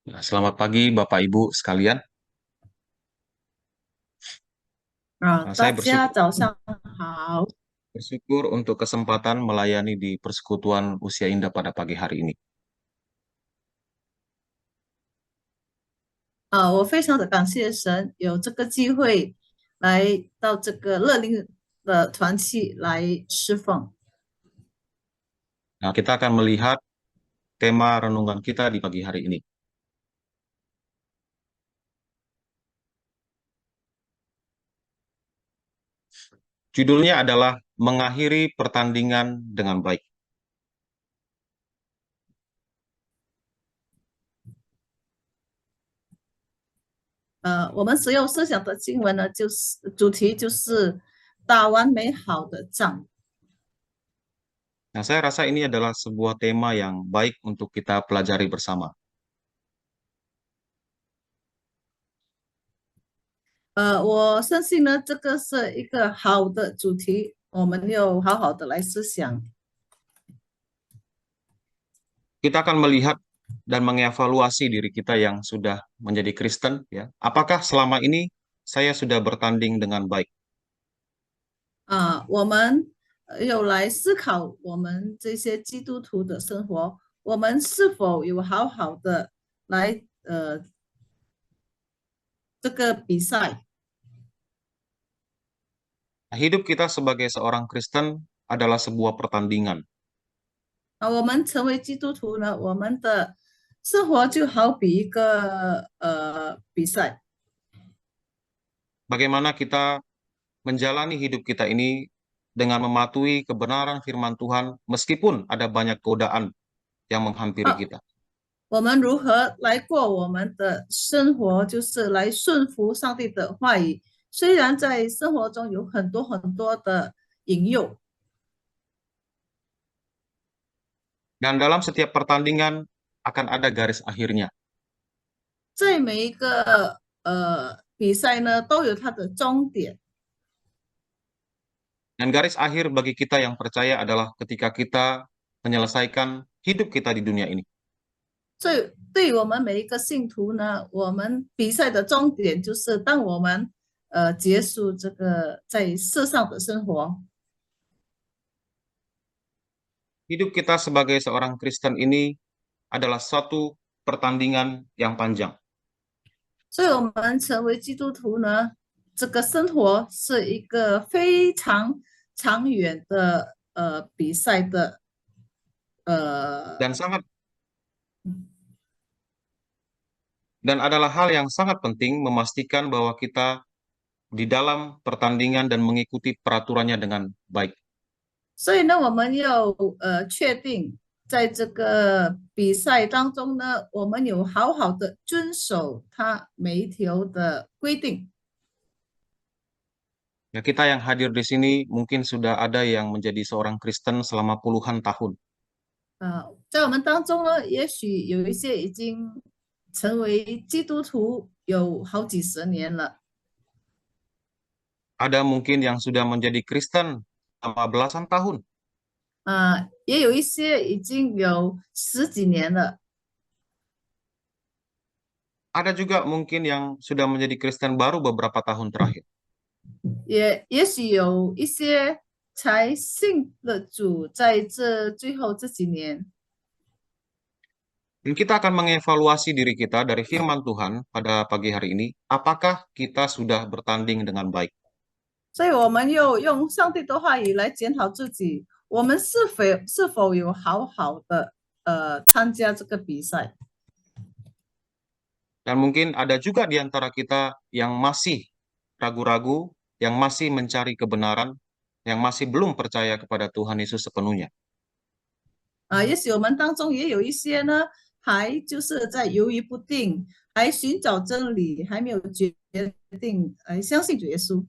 Nah, selamat pagi Bapak Ibu sekalian. 大 Saya 家 bersyukur 早上好。bersyukur untuk kesempatan melayani di Persekutuan Usia Indah pada pagi hari ini. 我非常的感谢神有这个机会来到这个乐龄的团契来侍奉。Nah, kita akan melihat tema renungan kita di pagi hari ini. Judulnya adalah Mengakhiri Pertandingan dengan Baik. 我们所有设想的经文呢，就是主题就是打完美好的仗。Nah, saya rasa ini adalah sebuah tema yang baik untuk kita pelajari bersama. 我相信呢，这个是一个好的主题，我们要好好的来思想。Kita akan melihat dan mengevaluasi diri kita yang sudah menjadi Kristen, ya. Apakah selama ini saya sudah bertanding dengan baik? 我们有来思考我们这些基督徒的生活，我们是否有好好的来这个比赛？Nah, hidup kita sebagai seorang Kristen adalah sebuah pertandingan. 我们成为基督徒呢，我们的生活就好比一个比赛。Bagaimana kita menjalani hidup kita ini dengan mematuhi kebenaran firman Tuhan, meskipun ada banyak godaan yang menghampiri 啊，kita. 我们如何来过我们的生活，就是来顺服上帝的话语。虽然在生活中有很多很多的引诱，Dan dalam setiap pertandingan akan ada garis akhirnya. 在每一个比赛呢，都有它的终点。Dan garis akhir bagi kita yang percaya adalah ketika kita menyelesaikan hidup kita di dunia ini. 所以，对于我们每一个信徒呢，我们比赛的终点就是当我们结束这个在世上的生活。Hidup kita sebagai seorang Kristen ini adalah suatu pertandingan yang panjang. 所以，我们成为基督徒呢，这个生活是一个非常长远的比赛的呃 Dan sangat dan adalah hal yang sangat penting memastikan bahwa kita di dalam pertandingan dan mengikuti peraturannya dengan baik. 所以呢，我们要确定，在这个比赛当中呢，我们有好好的遵守它每一条的规定。Ya, kita yang hadir di sini mungkin sudah ada yang menjadi seorang Kristen selama puluhan tahun. 在我们当中呢，也许有一些已经成为基督徒有好几十年了，Ada mungkin yang sudah menjadi Kristen selama belasan tahun. 也有一些已经有十几年了，Ada juga mungkin yang sudah menjadi Kristen baru beberapa tahun terakhir. 也许有一些才信了主，在这最后这几年。Dan kita akan mengevaluasi diri kita dari firman Tuhan pada pagi hari ini, apakah kita sudah bertanding dengan baik? 所以我们又用上帝的话语来检讨自己，我们是否有好好的参加这个比赛？Dan mungkin ada juga di antara kita yang masih ragu-ragu, yang masih mencari kebenaran, yang masih belum percaya kepada Tuhan Yesus sepenuhnya. 也许我们当中也有一些呢，还就是在犹豫不定，还寻找真理，还没有决定相信主耶稣。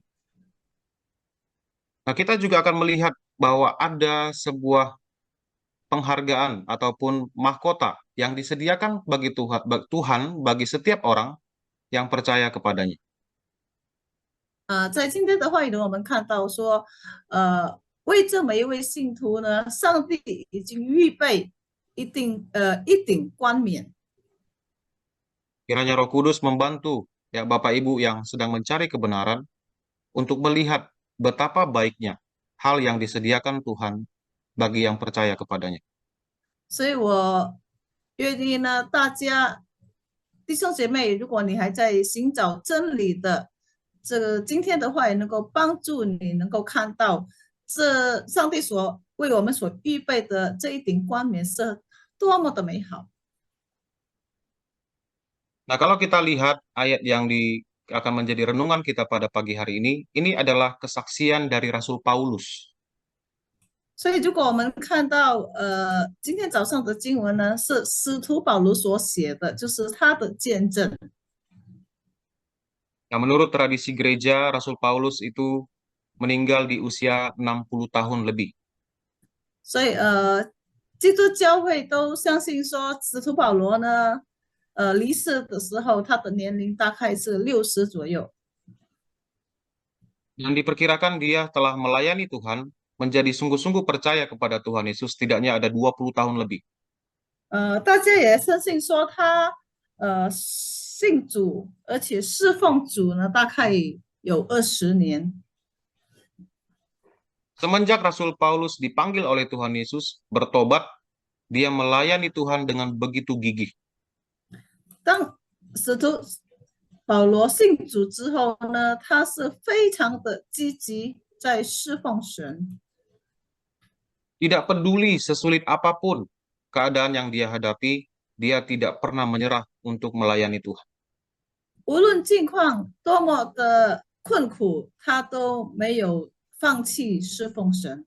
Nah, kita juga akan melihat bahwa ada sebuah penghargaan ataupun mahkota yang disediakan bagi Tuhan bagi setiap orang yang percaya kepadanya. 在今天的话语中，我们看到说，为这每一位信徒呢，上帝已经预备一顶冠冕。Kiranya Roh Kudus membantu ya Bapak Ibu yang sedang mencari kebenaran untuk melihat betapa baiknya hal yang disediakan Tuhan bagi yang percaya kepadanya. 所以我约定呢，大家弟兄姐妹，如果你还在寻找真理的，这个今天的话也能够帮助你能够看到，这上帝所为我们所预备的这一顶冠冕是多么的美好。Nah, kalau kita lihat ayat yang akan menjadi renungan kita pada pagi hari ini adalah kesaksian dari Rasul Paulus. 所以，如果我们看到今天早上的经文呢，是使徒保罗所写的，就是他的见证。Nah, menurut tradisi gereja, Rasul Paulus itu meninggal di usia 60 tahun lebih. 所以基督教会都相信说，使徒保罗呢，离世的时候，他的年龄大概是60左右。Dan diperkirakan dia telah melayani Tuhan, menjadi sungguh-sungguh percaya kepada Tuhan Yesus, setidaknya ada 20 tahun lebih. 大家也相信说他信主，而且侍奉主呢，大概有20年。Semenjak Rasul Paulus dipanggil oleh Tuhan Yesus, bertobat, dia melayani Tuhan dengan begitu gigih. 当使徒保罗信主之后呢，他是非常的积极在侍奉神。Tidak peduli sesulit apapun keadaan yang dia hadapi, dia tidak pernah menyerah untuk melayani Tuhan. 无论境况多么的困苦，他都没有放弃侍奉神。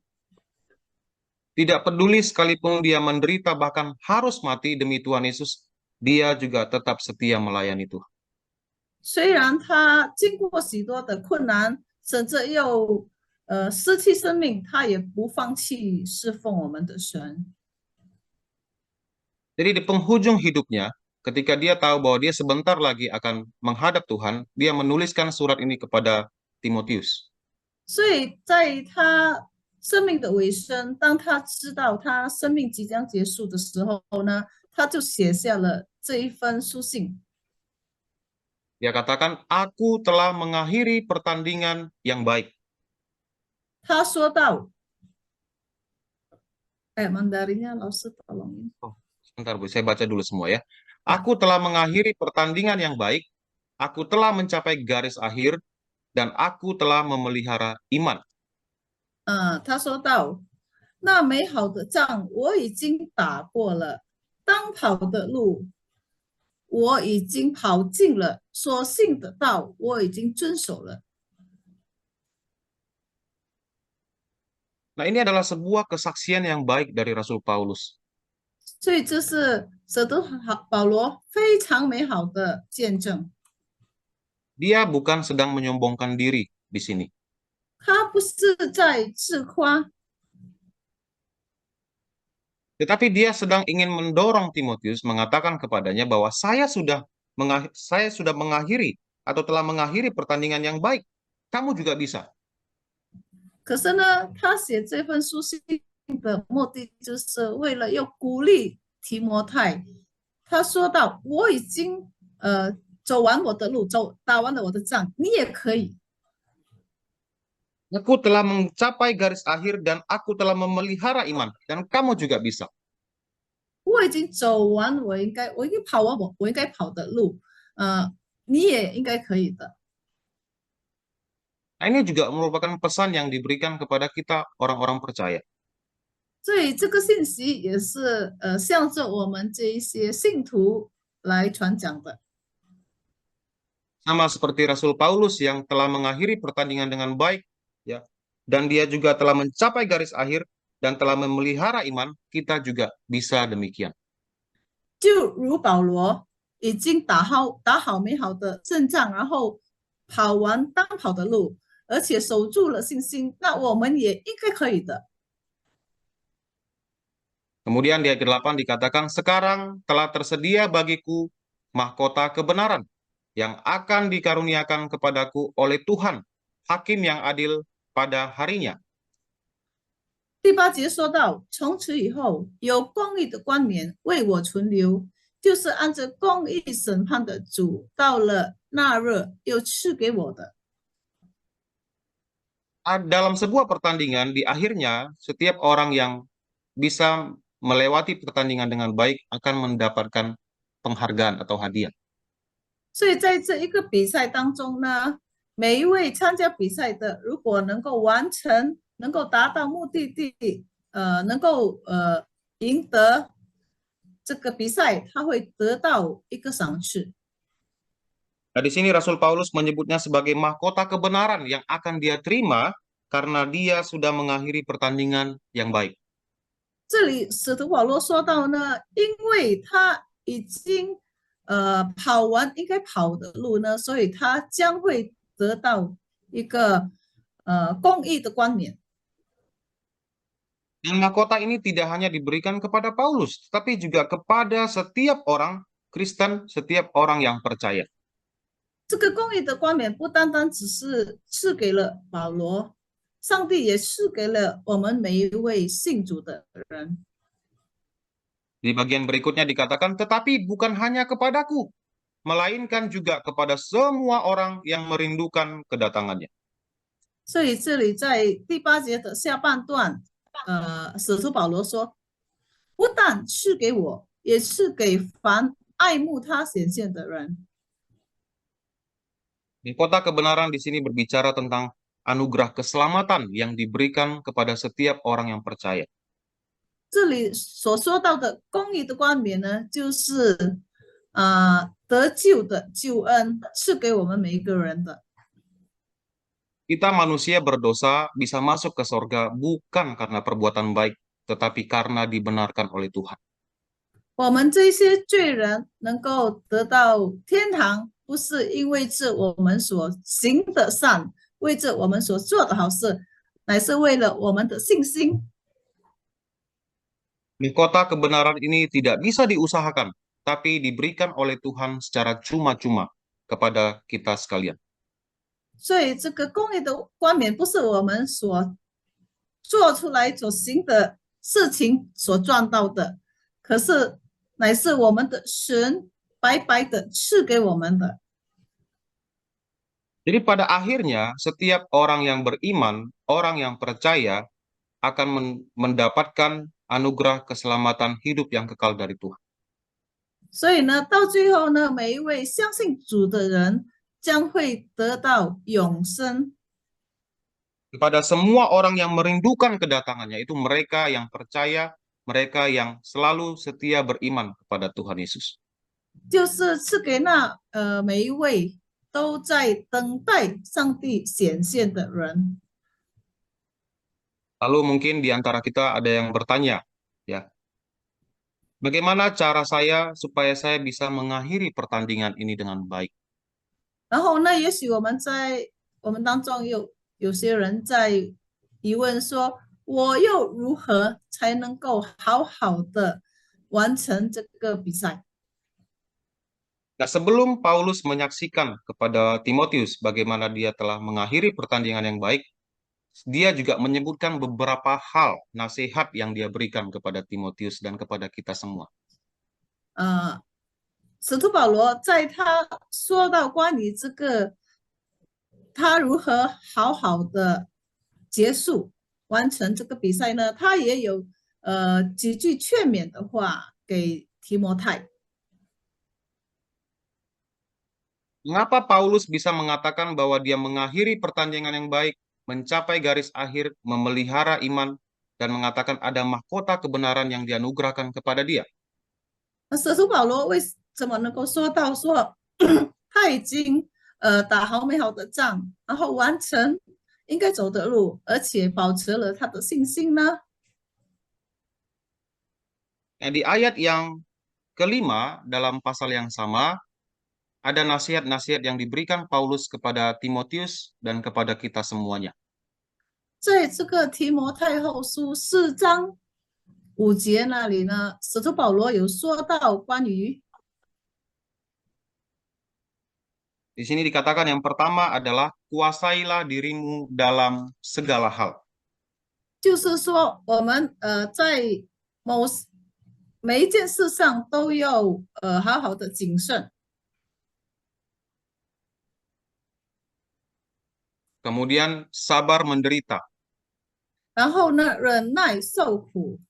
Tidak peduli sekalipun dia menderita bahkan harus mati demi Tuhan Yesus, dia juga tetap setia melayani Tuhan. 虽然他经过许多的困难，甚至又失去生命，他也不放弃侍奉我们的神。Jadi di penghujung hidupnya, ketika dia tahu bahwa dia sebentar lagi akan menghadap Tuhan, dia menuliskan surat ini kepada Timotius. 所以在他生命的尾声，当他知道他生命即将结束的时候呢，他就写下了这一封书信。Dia katakan, aku telah mengakhiri pertandingan yang baik. 他说道：，Mandarinya 老师 tolongin。 Sebentar Bu, saya baca dulu semua ya. Aku telah mengakhiri pertandingan yang baik, aku telah mencapai garis akhir, dan aku telah memelihara iman. 他说道：那美好的仗我已经打过了，当跑的路我已经跑尽了，所信的道我已经遵守了。Nah, ini adalah sebuah kesaksian yang baik dari Rasul Paulus. 所以这是使徒保罗非常美好的见证。Dia bukan sedang menyombongkan diri di sini. 他不是在自夸， Tetapi dia sedang ingin mendorong Timotius, mengatakan kepadanya bahwa saya sudah mengakhiri atau telah mengakhiri pertandingan yang baik. Kamu juga bisa. 可是呢，他写这份书信的目的就是为了要鼓励提摩太。他说到：“我已经走完我的路，打完了我的仗，你也可以。 Aku telah mencapai garis akhir dan aku telah memelihara iman. Dan kamu juga bisa. 我已经走完我应该跑完我应该跑的路，你也应该可以的。” Nah, ini juga merupakan pesan yang diberikan kepada kita orang-orang percaya. 所以这个信息也是向着我们这一些信徒来传讲的。 Sama seperti Rasul Paulus yang telah mengakhiri pertandingan dengan baik, ya, dan dia juga telah mencapai garis akhir dan telah memelihara iman, kita juga bisa demikian. 就如保罗已经打好美好的阵仗，然后跑完当跑的路，而且守住了信心，那我们也应该可以的。 Kemudian di ayat 8 dikatakan, sekarang telah tersedia bagiku mahkota kebenaran yang akan dikaruniakan kepadaku oleh Tuhan, hakim yang adil pada harinya. 第8节说到，从此以后有公义的冠冕为我存留，就是按着公义审判的主，到了那日又赐给我的。Dalam sebuah pertandingan, di akhirnya setiap orang yang bisa melewati pertandingan dengan baik akan mendapatkan penghargaan atau hadiah. 所以在这一个比赛当中呢，每一位参加比赛的，如果能够完成，能够达到目的地，能够赢得这个比赛，他会得到一个赏赐。Nah, di sini Rasul Paulus menyebutnya sebagai mahkota kebenaran yang akan dia terima karena dia sudah mengakhiri pertandingan yang baik. 这里使徒保罗说到呢，因为他已经跑完应该跑的路呢，所以他将会得到一个公益的冠冕。Dan mahkota ini tidak hanya diberikan kepada Paulus, tetapi juga kepada setiap orang Kristen, setiap orang yang percaya. 这个公益的冠冕不单单只是赐给了保罗，上帝也赐给了我们每一位信主的人。 Di bagian berikutnya dikatakan, tetapi bukan hanya kepadaku, melainkan juga kepada semua orang yang merindukan kedatangannya. 所以这里在第8节的下半段，使徒保罗说，不但赐给我，也赐给凡爱慕他显现的人。 Mahkota kebenaran di sini berbicara tentang anugerah keselamatan yang diberikan kepada setiap orang yang percaya. 这里所说到的公义的冠冕呢，就是得救的救恩赐给我们每一个人的。 Kita manusia berdosa bisa masuk ke sorga bukan karena perbuatan baik, tetapi karena dibenarkan oleh Tuhan. 我们这些罪人能够得到天堂，不是因为是我们所行的善，为着我们所做的好事，乃是为了我们的信心。 Mahkota kebenaran ini tidak bisa diusahakan, tapi diberikan oleh Tuhan secara cuma-cuma kepada kita sekalian. 所以这个公义的冠冕不是我们所做出来所行的事情所赚到的，可是乃是我们的神白白的赐给我们的。 Jadi pada akhirnya setiap orang yang beriman, orang yang percaya akan mendapatkan anugerah keselamatan hidup yang kekal dari Tuhan. 所以呢，到最后呢，每一位相信主的人将会得到永生。 Kepada semua orang yang merindukan kedatangannya, itu mereka yang percaya, mereka yang selalu setia beriman kepada Tuhan Yesus. 就是赐给那每一位都在等待上帝显现的人。 Lalu mungkin di antara kita ada yang bertanya, ya, bagaimana cara saya supaya saya bisa mengakhiri pertandingan ini dengan baik? 然后呢，也许我们当中有些人在疑问说，我又如何才能够好好的完成这个比赛？ Nah, sebelum Paulus menyaksikan kepada Timotius bagaimana dia telah mengakhiri pertandingan yang baik, dia juga menyebutkan beberapa hal nasihat yang dia berikan kepada Timotius dan kepada kita semua. 使徒保罗在他说到关于这个他如何好好的结束完成这个比赛呢？他也有几句劝勉的话给提摩太。 Mengapa Paulus bisa mengatakan bahwa dia mengakhiri pertandingan yang baik, mencapai garis akhir, memelihara iman, dan mengatakan ada mahkota kebenaran yang dianugerahkan kepada dia? 使徒保罗为什么能够说到说他已经打好美好的仗，然后完成应该走的路，而且保持了他的信心呢？ Nah, di ayat yang kelima dalam pasal yang sama, ada nasihat-nasihat yang diberikan Paulus kepada Timotius dan kepada kita semuanya. 在这个提摩太后书4章5节那里呢，使徒保罗有说到关于 Di sini dikatakan yang pertama adalah kuasailah dirimu dalam segala hal. 就是说我们在每一件事上都要好好的谨慎， Kemudian sabar menderita. 然后呢，忍耐受苦。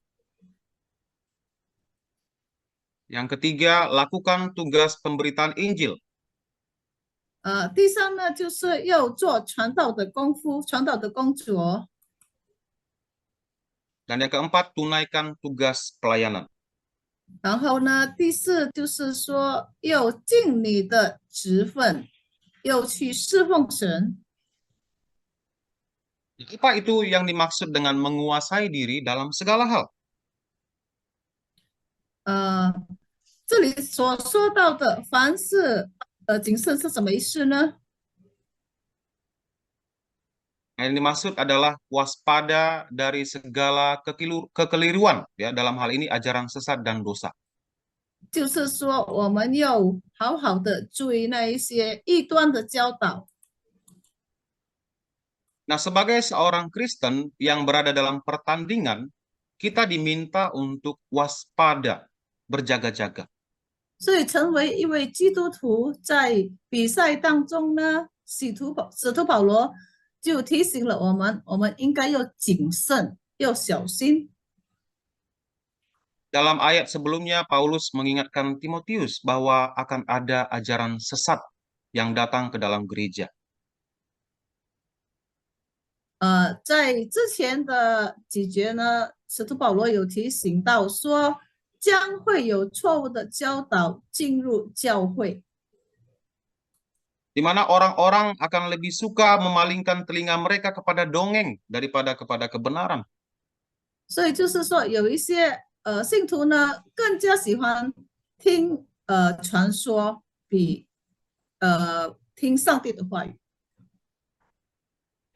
Yang ketiga, lakukan tugas pemberitaan Injil. 第三呢，就是要做传道的功夫，传道的工作。 Dan yang keempat, tunaikan tugas pelayanan. 然后呢，第四就是说要尽你的职分，要去侍奉神。 Apa itu yang dimaksud dengan menguasai diri dalam segala hal? 呃，这里所说到的凡事谨慎是什么意思呢？Yang dimaksud adalah waspada dari segala kekeliruan, ya, dalam hal ini ajaran sesat dan dosa. 就是说我们要好好的注意那一些异端的教导。 Nah, sebagai seorang Kristen yang berada dalam pertandingan, kita diminta untuk waspada, berjaga-jaga. 所以成为一位基督徒，在比赛当中呢，使徒保罗就提醒了我们，我们应该要谨慎，要小心。 Dalam ayat sebelumnya, Paulus mengingatkan Timotius bahwa akan ada ajaran sesat yang datang ke dalam gereja. 在之前的几节呢，使徒保罗有提醒到说，将会有错误的教导进入教会， Di mana orang-orang akan lebih suka memalingkan telinga mereka kepada dongeng daripada kepada kebenaran. 所以就是说，有一些信徒呢，更加喜欢听传说，比听上帝的话语。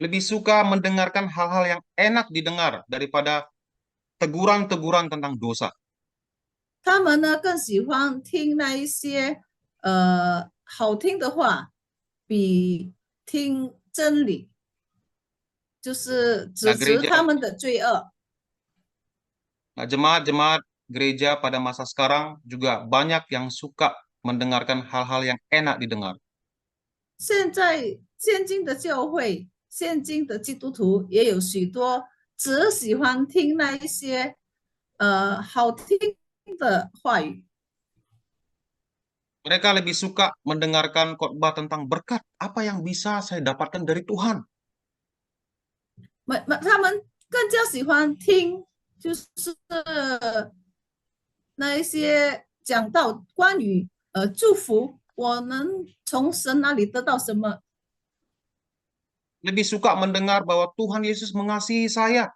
Lebih suka mendengarkan hal-hal yang enak didengar daripada teguran-teguran tentang dosa. 他们呢更喜欢听那一些好听的话，比听真理，就是指 Nah, 责 gereja, 他们的罪恶。 nah, jemaat-jemaat gereja pada masa sekarang juga banyak yang suka mendengarkan hal-hal yang enak didengar. 现在现今的教会，现今的基督徒也有许多只喜欢听那一些好听的话语， Mereka lebih suka mendengarkan khotbah tentang berkat, apa yang bisa saya dapatkan dari Tuhan. 他们更加喜欢听就是那一些讲到关于祝福，我能从神那里得到什么。 Lebih suka mendengar bahwa Tuhan Yesus mengasihi saya.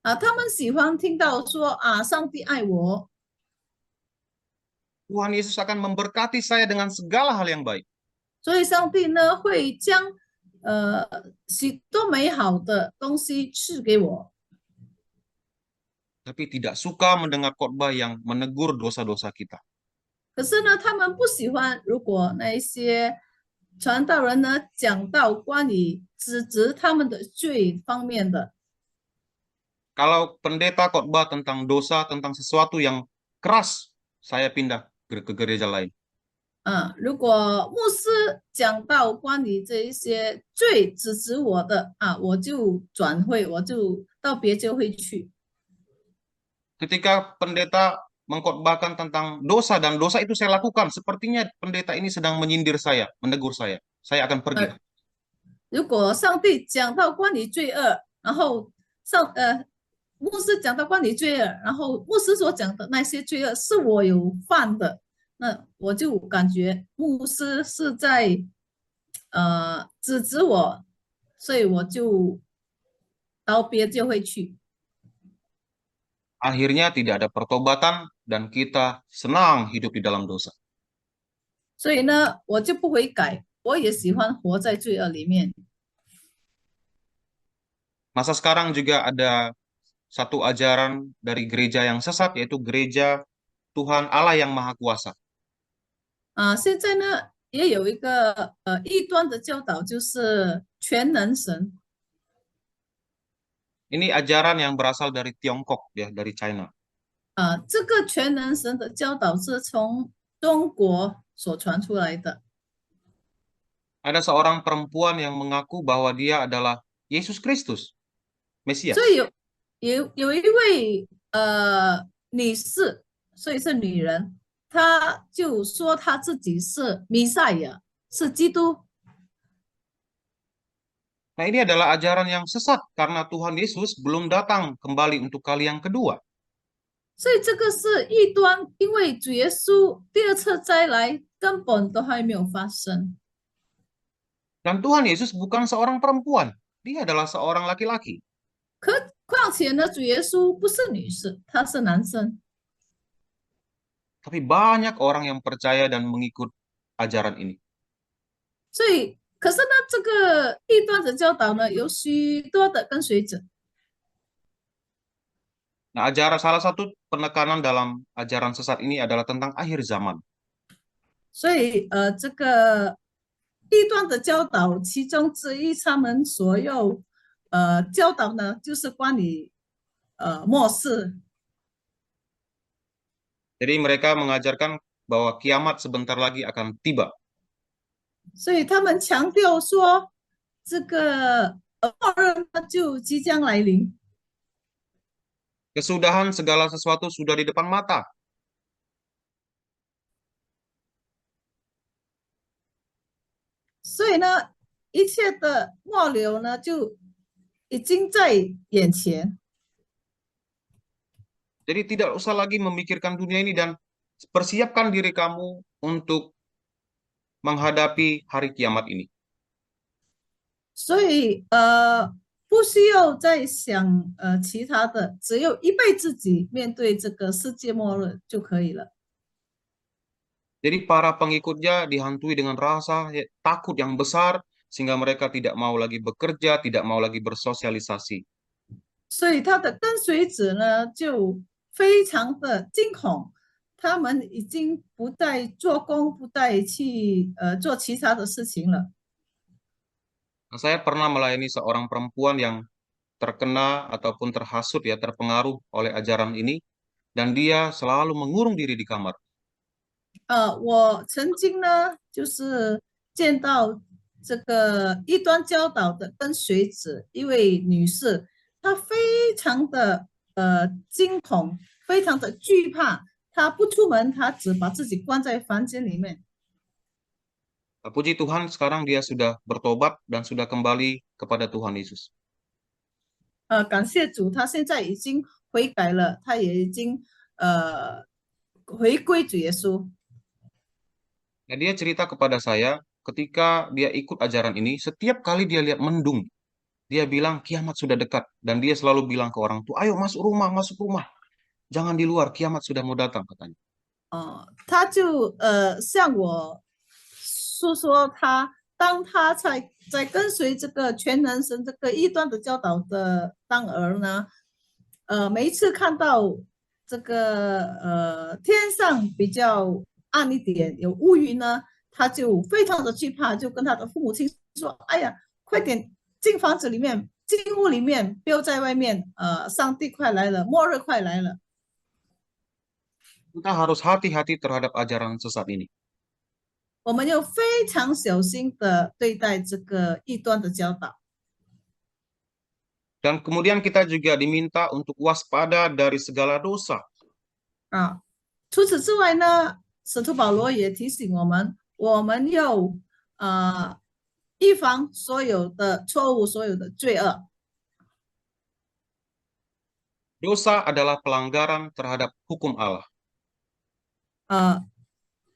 他们喜欢听到说上帝爱我， Tuhan Yesus akan memberkati saya dengan segala hal yang baik. 所以上帝呢会将许多美好的东西赐给我。 Tapi tidak suka mendengar khotbah yang menegur dosa-dosa kita. 可是呢，他们不喜欢如果那一些传道人呢讲到关于指责他们的罪方面的。 Kalau pendeta khotbah tentang dosa, tentang sesuatu yang keras, saya pindah ke gereja lain. 如果牧师讲到关于这一些罪指责我的我就转会，我就到别教会去。 Ketika pendeta mengkhotbahkan tentang dosa dan dosa itu saya lakukan, sepertinya pendeta ini sedang menyindir saya, menegur saya akan pergi. 如果上帝讲到关于罪恶，然后牧师讲到关于罪恶，然后牧师所讲的那些罪恶是我有犯的，那我就感觉牧师是在指责我，所以我就到别教会去。 Akhirnya tidak ada pertobatan dan kita senang hidup di dalam dosa. 所以呢，我就不悔改，我也喜欢活在罪恶里面。 Masa sekarang juga ada satu ajaran dari gereja yang sesat, yaitu gereja Tuhan Allah yang Maha Kuasa. 现在呢也有一个异端的教导，就是全能神。 Ini ajaran yang berasal dari Tiongkok, ya, dari China. 这个全能神的教导是从中国所传出来的。Ada seorang perempuan yang mengaku bahwa dia adalah Yesus Kristus, 所 Mesias. 以有一位女士，所以是女人，她就说她自己是弥赛亚，是基督。Nah, ini adalah ajaran yang sesat karena Tuhan Yesus belum datang kembali untuk kali yang kedua. 所以这个是异端，因为主耶稣第二次再来根本都还没有发生。Dan Tuhan Yesus bukan seorang perempuan, dia adalah seorang laki-laki. 况且呢，主耶稣不是女士，他是男生。Tapi banyak orang yang percaya dan mengikut ajaran ini. 所以，可是呢，这个异端的教导呢，有许多的跟随者。Nah, ajaran salah satu penekanan dalam ajaran sesat ini adalah tentang akhir zaman. 所以，这个异端的教导，其中之一，他们所有教导呢，就是关于末世。Jadi mereka mengajarkan bahwa kiamat sebentar lagi akan tiba. 所以他们强调说，这个末日呢就即将来临。Kesudahan segala sesuatu sudah di depan mata. 所以呢，一切的末流呢，就已经在眼前。Jadi tidak usah lagi memikirkan dunia ini dan persiapkan diri kamu untuk menghadapi hari kiamat ini. 所以不需要再想其他的，只有预备自己面对这个世界末日就可以了。Jadi para pengikutnya dihantui dengan rasa takut yang besar sehingga mereka tidak mau lagi bekerja, tidak mau lagi bersosialisasi. 所以他的跟随者呢，就非常的惊恐，他们已经不再做工，不再去做其他的事情了。Nah, saya pernah melayani seorang perempuan yang terkena ataupun terhasut ya, terpengaruh oleh ajaran ini, dan dia selalu mengurung diri di kamar. 我曾经呢，就是见到这个异端教导的跟随者，一位女士，她非常的惊恐，非常的惧怕，她不出门，她只把自己关在房间里面。Puji Tuhan, sekarang dia sudah bertobat dan sudah kembali kepada Tuhan Yesus. 感谢主，她现在已经悔改了，她也已经回归主耶稣。Nah, dia cerita kepada saya, ketika dia ikut ajaran ini, setiap kali dia lihat mendung, dia bilang kiamat sudah dekat. Dan dia selalu bilang ke orang tua, ayo masuk rumah. Jangan di luar, kiamat sudah mau datang, katanya. 他就向我诉说当他在跟随这个全能神这个异端的教导的当儿呢，每一次看到这个天上比较暗一点有乌云呢，他就非常的惧怕，就跟他的父母亲说：“哎呀，快点进房子里面，进屋里面，不要在外面。上帝快来了，末日快来了。” Kita harus hati-hati terhadap ajaran sesat ini. 我们要非常小心的对待这个异端的教导。Dan kemudian kita juga diminta untuk waspada dari segala dosa. 除此之外呢，使徒保罗也提醒我们，我们要预防所有的错误，所有的罪恶。Dosa adalah pelanggaran terhadap hukum Allah.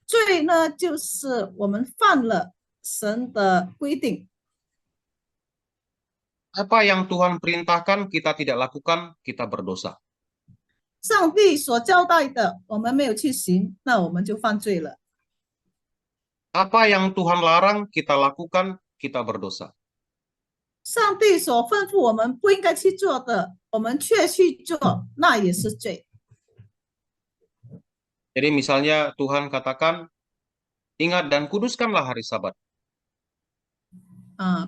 罪呢，就是我们犯了神的规定。Apa yang Tuhan perintahkan kita tidak lakukan, kita berdosa. 上帝所交代的，我们没有去行，那我们就犯罪了。Apa yang Tuhan larang kita lakukan, kita berdosa. 上帝所吩咐我们不应该去做的，我们却去做，那也是罪。Jadi misalnya Tuhan katakan, ingat dan kuduskanlah hari Sabat.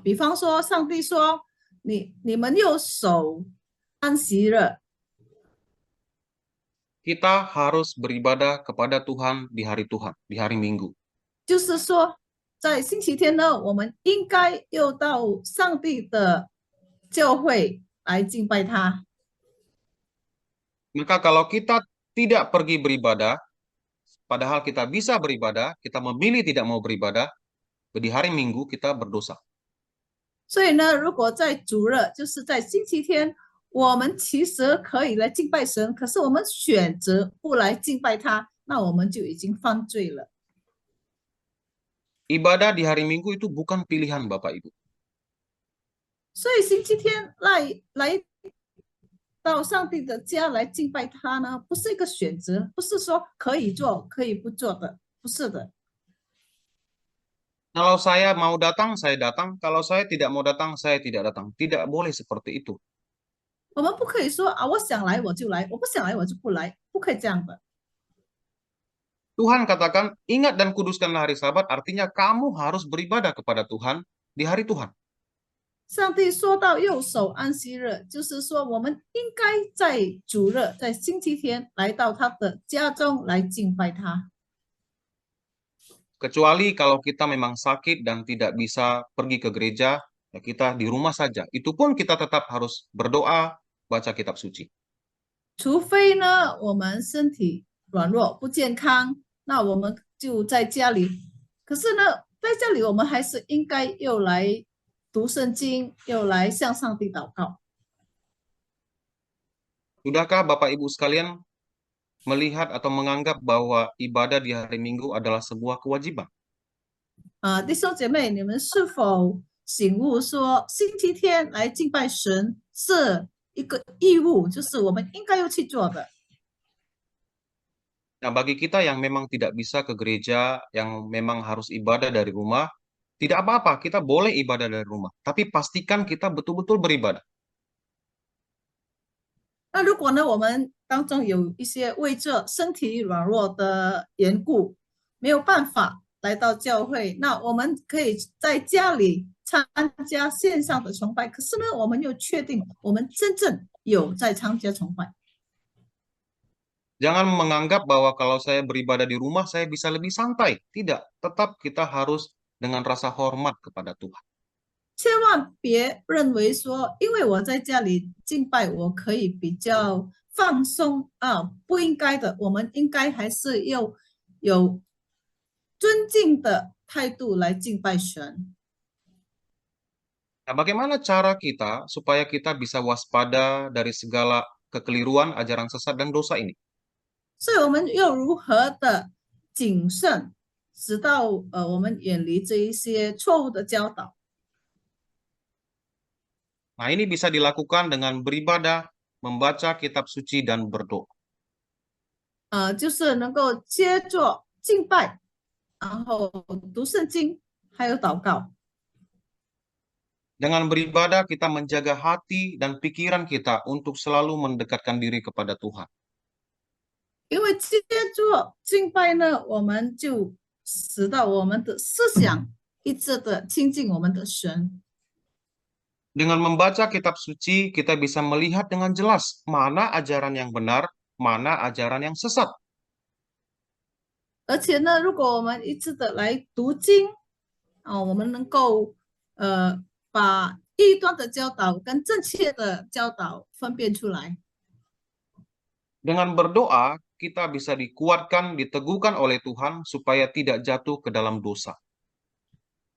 比方说，上帝说你们又守安息日， kita harus beribadah kepada Tuhan di hari Tuhan, di hari Minggu. 就是说，在星期天呢，我们应该又到上帝的教会来敬拜他。Maka kalau kita tidak pergi beribadah, padahal kita bisa beribadah, kita memilih tidak mau beribadah, di hari Minggu kita berdosa. 所以呢，如果在主日，就是在星期天，我们其实可以来敬拜神，可是我们选择不来敬拜他，那我们就已经犯罪了。Ibadah di hari Minggu itu bukan pilihan Bapak Ibu. 所以星期天来到上帝的家来敬拜他呢，不是一个选择，不是说可以做可以不做的，不是的。Kalau saya mau datang, saya datang. Kalau saya tidak mau datang, saya tidak datang. Tidak boleh seperti itu. 我们不可以说啊，我想来我就来，我不想来我就不来，不可以这样的。Tuhan katakan, ingat dan kuduskanlah hari Sabat, artinya kamu harus beribadah kepada Tuhan di hari Tuhan. 上帝说到右手安息日，就是说我们应该在主日，在星期天来到他的家中来敬拜他。 Kecuali kalau kita memang sakit dan tidak bisa pergi ke gereja, ya kita di rumah saja. Itu pun kita tetap harus berdoa, baca kitab suci. 除非呢我们身体软弱不健康，那我们就在家里。可是呢，在家里我们还是应该又来读圣经，又来向上帝祷告。 Sudahkah Bapak Ibu sekalian melihat atau menganggap bahwa ibadah di hari Minggu adalah sebuah kewajiban? 弟兄姐妹，你们是否醒悟说，星期天来敬拜神是一个义务，就是我们应该要去做的？ Nah, bagi kita yang memang tidak bisa ke gereja, yang memang harus ibadah dari rumah, tidak apa-apa, kita boleh ibadah dari rumah. Tapi pastikan kita betul-betul beribadah. 那如果呢，我们当中有一些为这身体软弱的缘故，没有办法来到教会，那我们可以在家里参加线上的崇拜。可是呢，我们又确定我们真正有在参加崇拜。 Jangan menganggap bahwa kalau saya beribadah di rumah, saya bisa lebih santai. Tidak, tetap kita harus dengan rasa hormat kepada Tuhan. 千万别认为说，因为我在家里敬拜，我可以比较放松啊，不应该的。我们应该还是要有尊敬的态度来敬拜神。 Nah, bagaimana cara kita supaya kita bisa waspada dari segala kekeliruan, ajaran sesat, dan dosa ini? 所以我们又如何的谨慎，直到我们远离这一些错误的教导。 Nah, ini bisa dilakukan dengan beribadah, membaca kitab suci, dan berdoa. 就是能够接着敬拜，然后读圣经，还有祷告。 Dengan beribadah, kita menjaga hati dan pikiran kita untuk selalu mendekatkan diri kepada Tuhan. 因为接着敬拜呢，我们就使到我们的思想一直的亲近我们的神。 Dengan membaca kitab suci, kita bisa melihat dengan jelas mana ajaran yang benar, mana ajaran yang sesat. 而且呢，如果我们一直的来读经，我们能够把异端的教导跟正确的教导分辨出来。 Dengan berdoa, kita bisa dikuatkan, diteguhkan oleh Tuhan supaya tidak jatuh ke dalam dosa.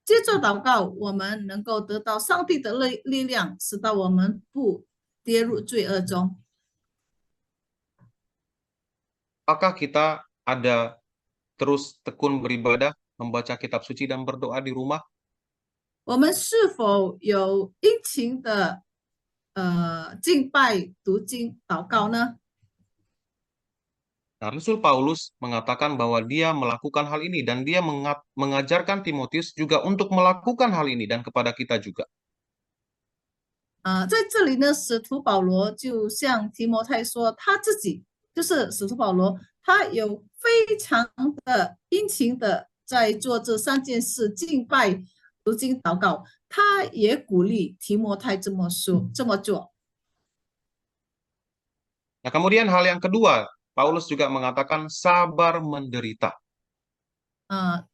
接着祷告，我们能够得到上帝的力量，使到我们不跌入罪恶中。 Apakah kita ada terus tekun beribadah, membaca kitab suci dan berdoa di rumah? 我们是否有殷勤的敬拜、读经、祷告呢？ Nah, Rasul Paulus mengatakan bahwa dia melakukan hal ini dan dia mengajarkan Timotius juga untuk melakukan hal ini dan kepada kita juga. 在这里呢，使徒保罗就向提摩太说，他自己就是使徒保罗，他有非常的殷勤的在做这三件事：敬拜、读经、祷告。他也鼓励提摩太这么做。 Nah, kemudian hal yang kedua Paulus juga mengatakan sabar menderita.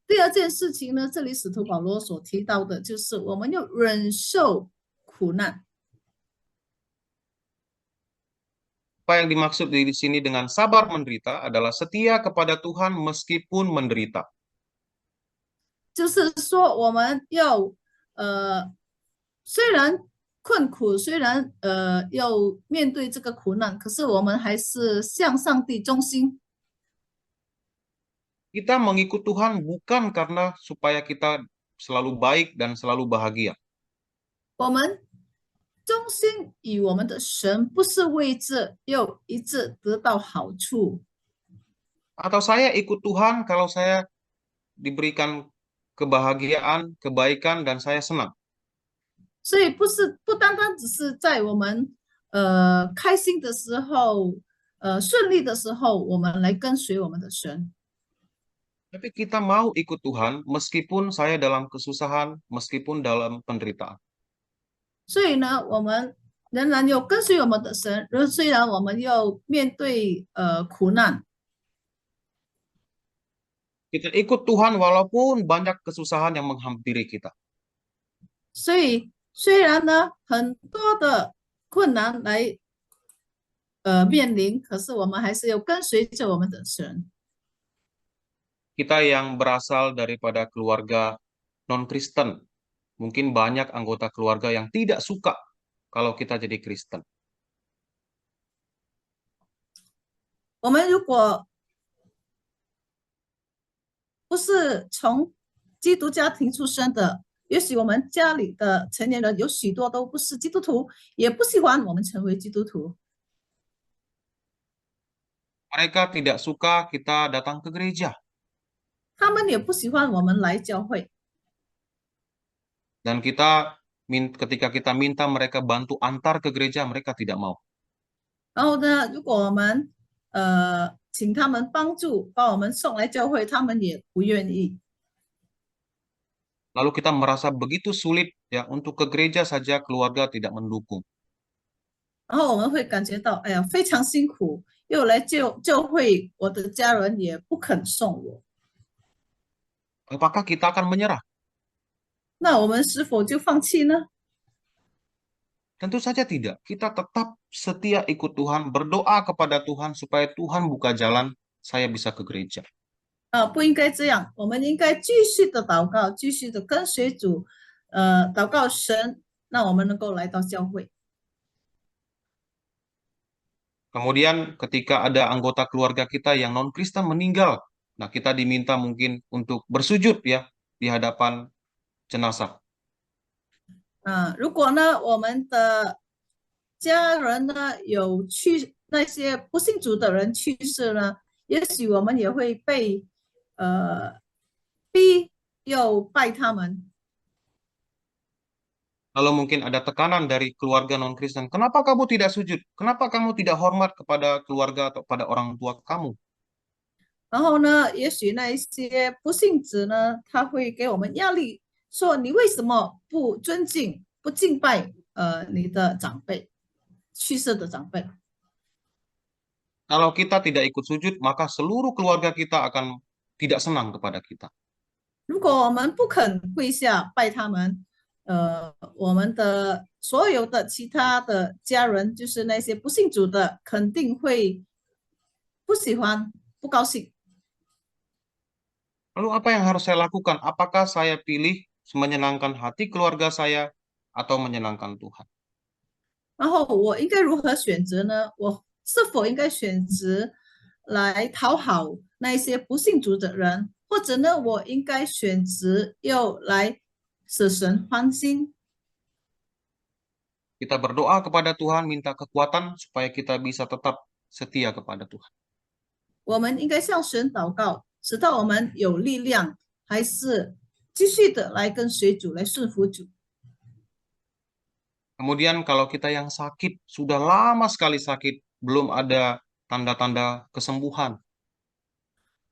第二件事情呢，这里使徒保罗所提到的就是我们要忍受苦难。Apa yang dimaksud di sini dengan sabar menderita adalah setia kepada Tuhan meskipun menderita. 就是说，我们要虽然困苦，虽然要面对这个苦难，可是我们还是向上帝忠心。Kita mengikut Tuhan bukan karena supaya kita selalu baik dan selalu bahagia. 我们忠心于我们的神，不是为着要一直得到好处。 Atau saya ikut Tuhan kalau saya diberikan kebahagiaan, kebaikan, dan saya senang. 所以不单单只是在我们开心的时候，顺利的时候，我们来跟随我们的神。 Tapi kita mau ikut Tuhan meskipun saya dalam kesusahan, meskipun dalam penderitaan. 所以呢，我们仍然要跟随我们的神，虽然我们要面对苦难， Kita ikut Tuhan walaupun banyak kesusahan yang menghampiri kita. 所以虽然呢很多的困难来面临，可是我们还是要跟随着我们的神。 Kita yang berasal daripada keluarga non-Kristen, mungkin banyak anggota keluarga yang tidak suka kalau kita jadi Kristen. 我们如果不是从基督家庭出生的，也许我们家里的成年人有许多都不是基督徒，也不喜欢我们成为基督徒。 Mereka tidak suka kita datang ke gereja. 他们也不喜欢我们来教会。 Dan ketika kita minta mereka bantu antar ke gereja, mereka tidak mau. 然后呢，如果我们请他们帮助把我们送来教会，他们也不愿意。 Lalu kita merasa begitu sulit ya untuk ke gereja saja keluarga tidak mendukung. 然后我们会感觉到，哎呀，非常辛苦，又来教会，我的家人也不肯送我。 Apakah kita akan menyerah? 那我们是否就放弃呢？ Tentu saja tidak. Kita tetap setia ikut Tuhan, berdoa kepada Tuhan supaya Tuhan buka jalan saya bisa ke gereja. 不应该这样，我们应该继续的祷告，继续的跟随主，祷告神，让我们能够来到教会。 Kemudian ketika ada anggota keluarga kita yang non-Kristen meninggal, nah kita diminta mungkin untuk bersujud ya di hadapan jenazah. 如果呢，我们的家人呢那些不信主的人去世呢，也许我们也会被逼要拜他们。 Lalu mungkin ada tekanan dari keluarga non-Kristen. Kenapa kamu tidak sujud? Kenapa kamu tidak hormat kepada keluarga atau pada orang tua kamu? 然后呢，也许那一些不信子呢，他会给我们压力，说你为什么不尊敬、不敬拜你的长辈，去世的长辈？ Kalau kita tidak ikut sujud, maka seluruh keluarga kita akan tidak senang kepada kita. 如果我们不肯跪下拜他们，我们的所有的其他的家人，就是那些不信主的，肯定会不喜欢、不高兴。 Lalu apa yang harus saya lakukan? Apakah saya pilih menyenangkan hati keluarga saya atau menyenangkan Tuhan? 然后我应该如何选择呢？我是否应该选择来讨好那一些不信主的人，或者呢，我应该选择要来使神欢心？ Kita berdoa kepada Tuhan, minta kekuatan supaya kita bisa tetap setia kepada Tuhan. 我们应该向神祷告，直到我们有力量，还是继续的来跟随主，来顺服主。 Kemudian kalau kita yang sakit, sudah lama sekali sakit, belum ada tanda-tanda kesembuhan.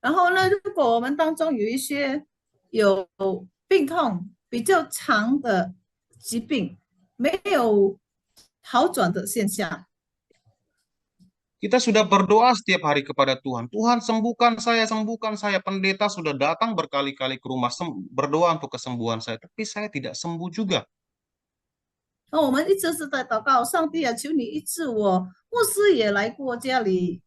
然后呢，如果我们当中有一些有病痛比较长的疾病，没有好转的现象， Kita sudah berdoa setiap hari kepada Tuhan. Tuhan sembuhkan saya, sembuhkan saya. Pendeta sudah datang berkali-kali ke rumah berdoa untuk kesembuhan saya. Tapi saya tidak sembuh juga. 那我们一直是在祷告，上帝啊，求你医治我。牧师也来过家里，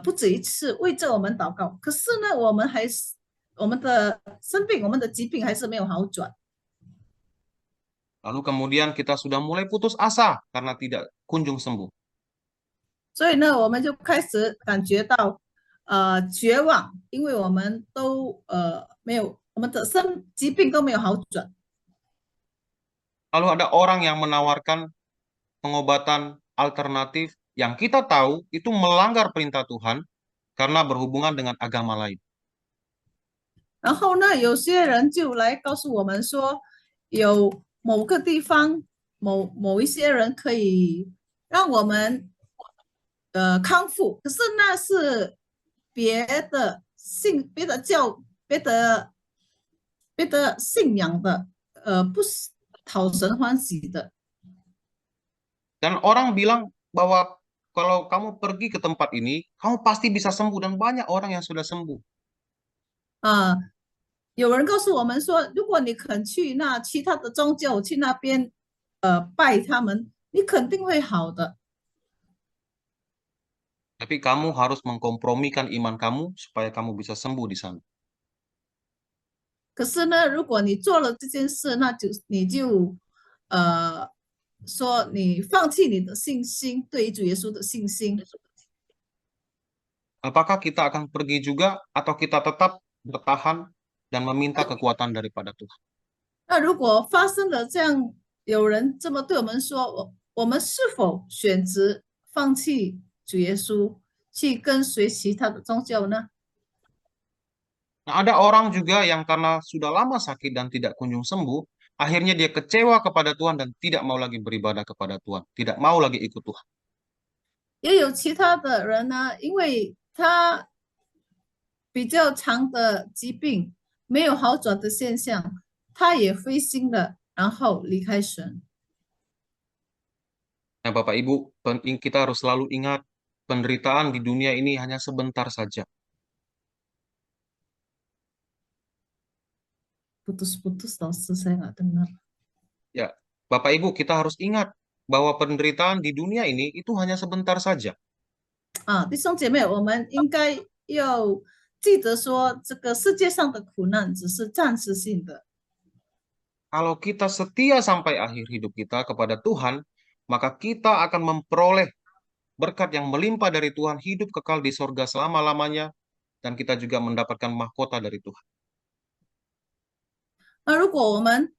不止一次为着我们祷告。可是呢，我们还是我们的生病，我们的疾病还是没有好转。Lalu kemudian kita sudah mulai putus asa karena tidak kunjung sembuh. 所以呢，我们就开始感觉到绝望，因为我们都没有我们的疾病都没有好转。Lalu ada orang yang menawarkan pengobatan alternatif yang kita tahu itu melanggar perintah Tuhan karena berhubungan dengan agama lain. 然后呢，有些人就来告诉我们说，有某个地方某一些人可以让我们康复，可是那是别的别的别的信仰的，不是讨神欢喜的。Dan orang bilang bahwa kalau kamu pergi ke tempat ini, kamu pasti bisa sembuh dan banyak orang yang sudah sembuh. 啊、有人告诉我们说，如果你肯去那其他的宗教，去那边拜他们，你肯定会好的。Tapi kamu harus mengkompromikan iman kamu supaya kamu bisa sembuh di sana. 可是呢，如果你做了这件事，那就你就说你放弃你的信心，对于主耶稣的信心。Apakah kita akan pergi juga atau kita tetap bertahan dan meminta kekuatan daripada Tuhan? 那如果发生了这样，有人这么对我们说，我们是否选择放弃主耶稣，去跟随其他的宗教呢？ Nah, ada orang juga yang karena sudah lama sakit dan tidak kunjung sembuh, akhirnya dia kecewa kepada Tuhan dan tidak mau lagi beribadah kepada Tuhan, tidak mau lagi ikut Tuhan. 也有其他的人呢，因为他比较长的疾病没有好转的现象，他也灰心了，然后离开神。Nah, Bapak Ibu, kita harus selalu ingat penderitaan di dunia ini hanya sebentar saja. Putus-putus 老师 saya nggak dengar. Ya, Bapak Ibu, kita harus ingat bahwa penderitaan di dunia ini itu hanya sebentar saja. 啊，弟兄姐妹，我们应该要记得说，这个世界上的苦难只是暂时性的。 Kalau kita setia sampai akhir hidup kita kepada Tuhan, maka kita akan memperoleh berkat yang melimpah dari Tuhan, hidup kekal di sorga selama-lamanya, dan kita juga mendapatkan mahkota dari Tuhan. 那如果我们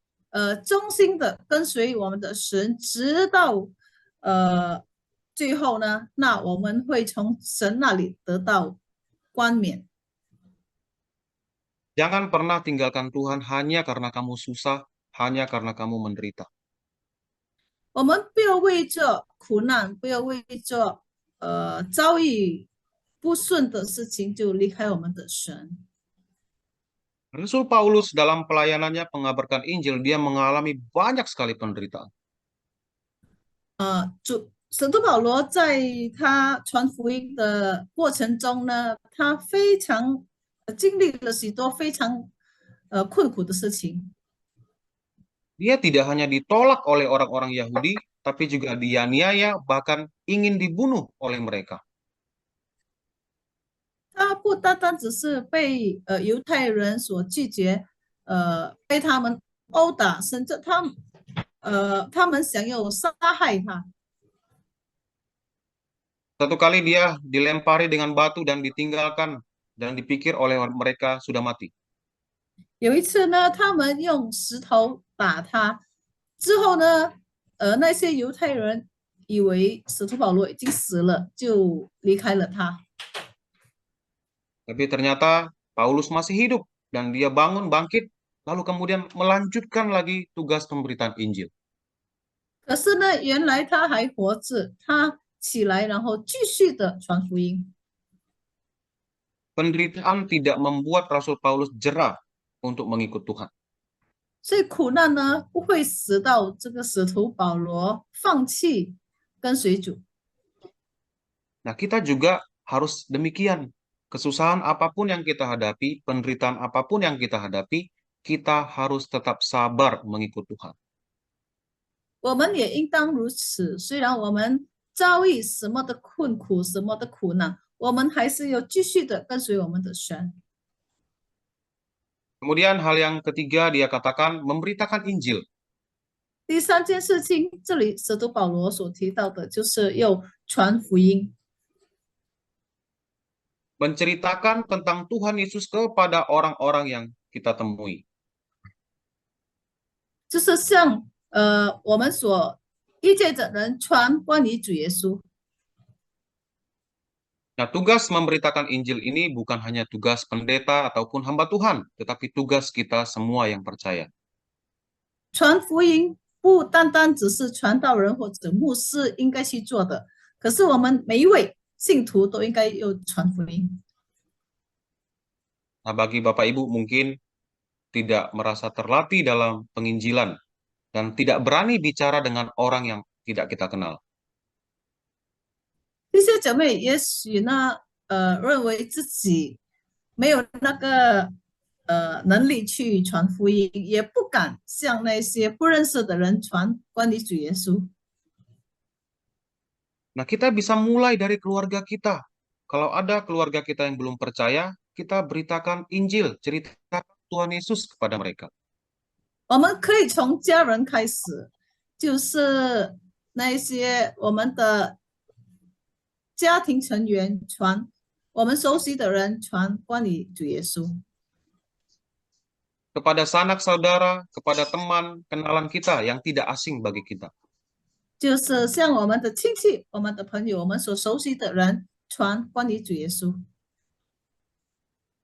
忠心的跟随我们的神，直到最后呢，那我们会从神那里得到冠冕。 Jangan pernah tinggalkan Tuhan hanya karena kamu susah, hanya karena kamu menderita. 我们不要为这苦难，不要为这遭遇不顺的事情就离开我们的神。 Rasul Paulus dalam pelayanannya mengabarkan Injil, dia mengalami banyak sekali penderitaan. 使徒保罗在他传福音的过程中呢，他非常经历了许多非常困苦的事情。 Dia tidak hanya ditolak oleh orang-orang Yahudi, tapi juga dianiaya, bahkan ingin dibunuh oleh mereka. 他不单单只是被犹太人所拒绝，被他们殴打，甚至他们想要杀害他。 Satu kali dia dilempari dengan batu dan ditinggalkan, dan dipikir oleh mereka sudah mati. 有一次呢，他们用石头打他，之后呢，那些犹太人以为使徒保罗已经死了，就离开了他。 Tapi ternyata Paulus masih hidup, dan dia bangun, bangkit, lalu kemudian melanjutkan lagi tugas pemberitaan Injil. 可是呢，原来他还活着，他起来，然后继续的传福音。 Penderitaan tidak membuat Rasul Paulus jerah untuk mengikut Tuhan. 所以苦难呢，不会使到这个使徒保罗放弃跟随主。Nah, kita juga harus demikian. Kesusahan apapun yang kita hadapi, penderitaan apapun yang kita hadapi, kita harus tetap sabar mengikut Tuhan. 我们也应当如此。虽然我们遭遇什么的困苦、什么的苦难，我们还是要继续的跟随我们的神。Kemudian hal yang ketiga dia katakan memberitakan Injil. 第三件事情，这里使徒保罗所提到的，就是要传福音， Menceritakan tentang Tuhan Yesus kepada orang-orang yang kita temui. 就是向我们所遇见的人传关于主耶稣。 Nah, tugas memberitakan Injil ini bukan hanya tugas pendeta ataupun hamba Tuhan, tetapi tugas kita semua yang percaya. 传福音不单单只是传道人或者牧师应该去做的，可是我们每一位信徒都应该要传福音。 Nah, bagi Bapak Ibu mungkin tidak merasa terlatih dalam penginjilan dan tidak berani bicara dengan orang yang tidak kita kenal. 这些姐妹也许呢，认为自己没有那个能力去传福音，也不敢向那些不认识的人传关于主耶稣。 Nah, kita bisa mulai dari keluarga kita. Kalau ada keluarga kita yang belum percaya, kita beritakan Injil, ceritakan Tuhan Yesus kepada mereka. 我们可以从家人开始，就是那一些我们的家庭成员传，我们熟悉的人传关于主耶稣。 Kepada sanak saudara, kepada teman, kenalan kita yang tidak asing bagi kita. 就是向我们的亲戚、我们的朋友、我们所熟悉的人传关于主耶稣。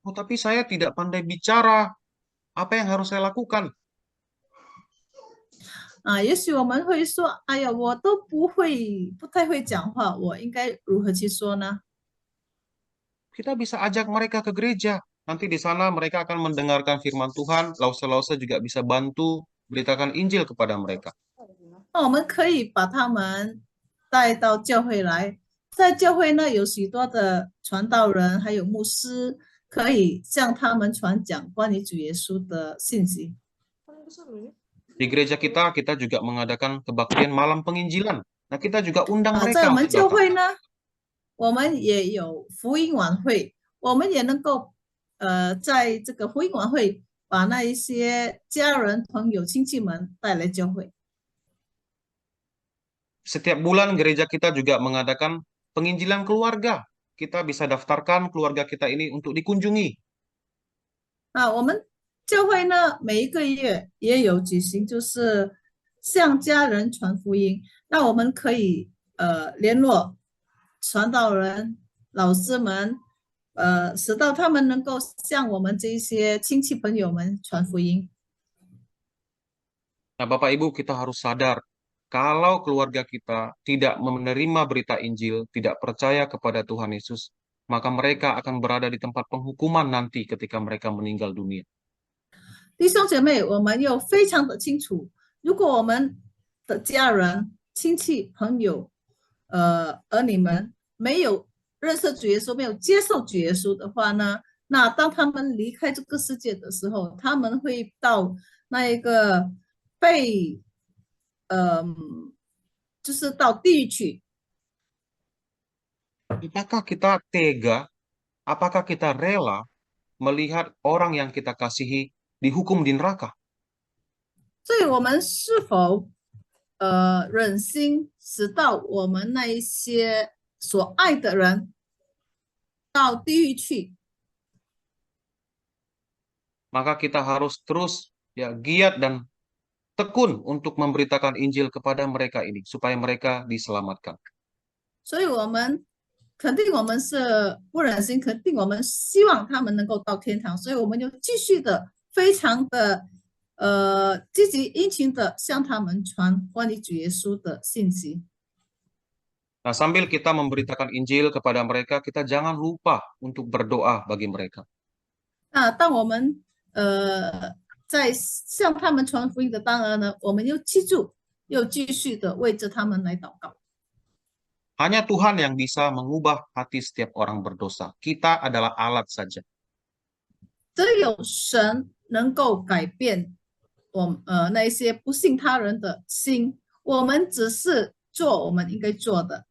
Oh, tapi saya tidak pandai bicara. Apa yang harus saya lakukan? 也许我们会说：“哎呀，我都不太会讲话，我应该如何去说呢？” Kita bisa ajak mereka ke gereja. Nanti di sana mereka akan mendengarkan firman Tuhan. Lause-lause juga bisa bantu beritakan Injil kepada mereka. 那我们可以把他们带到教会来，在教会呢有许多的传道人，还有牧师，可以向他们传讲关于主耶稣的信息。 Di gereja kita, kita juga mengadakan kebaktian malam penginjilan. Nah, kita juga undang 在 mereka 我们 untuk 教 datang. 会呢，我们也有福音晚会，我们也能够在这个福音晚会把那一些家人、朋友、亲戚们带来教会。 Setiap bulan gereja kita juga mengadakan penginjilan keluarga. Kita bisa daftarkan keluarga kita ini untuk dikunjungi. 我们教会呢每一个月也有举行，就是向家人传福音。那我们可以联络传道人、老师们，使到他们能够向我们这些亲戚朋友们传福音。 Nah, Bapak Ibu, kita harus sadar kalau keluarga kita tidak menerima berita Injil, tidak percaya kepada Tuhan Yesus, maka mereka akan berada di tempat penghukuman nanti ketika mereka meninggal dunia. 弟兄姐妹，我们要非常的清楚，如果我们的家人、亲戚、朋友、儿女们没有认识主耶稣，没有接受主耶稣的话呢，那当他们离开这个世界的时候，他们会到那一个被，就是到地狱去。 Apakah kita tega? Apakah kita rela melihat orang yang kita kasihi dihukum di neraka? 所以，我们是否忍心使到我们那一些所爱的人到地狱去？ Maka kita harus terus ya giat dan tekun untuk memberitakan Injil kepada mereka ini supaya mereka diselamatkan. 所以，我们肯定我们是不忍心，肯定我们希望他们能够到天堂，所以我们就继续的非常的积极殷勤的向他们传关于主耶稣的信息。 Nah, sambil kita memberitakan Injil kepada mereka, kita jangan lupa untuk berdoa bagi mereka. 那当我们在向他们传福音的当儿呢，我们又记住，又继续的为着他们来祷告。Hanya Tuhan yang bisa mengubah hati setiap orang berdosa. Kita adalah alat saja. 只有神能够改变那一些不信他人的心，我们只是做我们应该做的。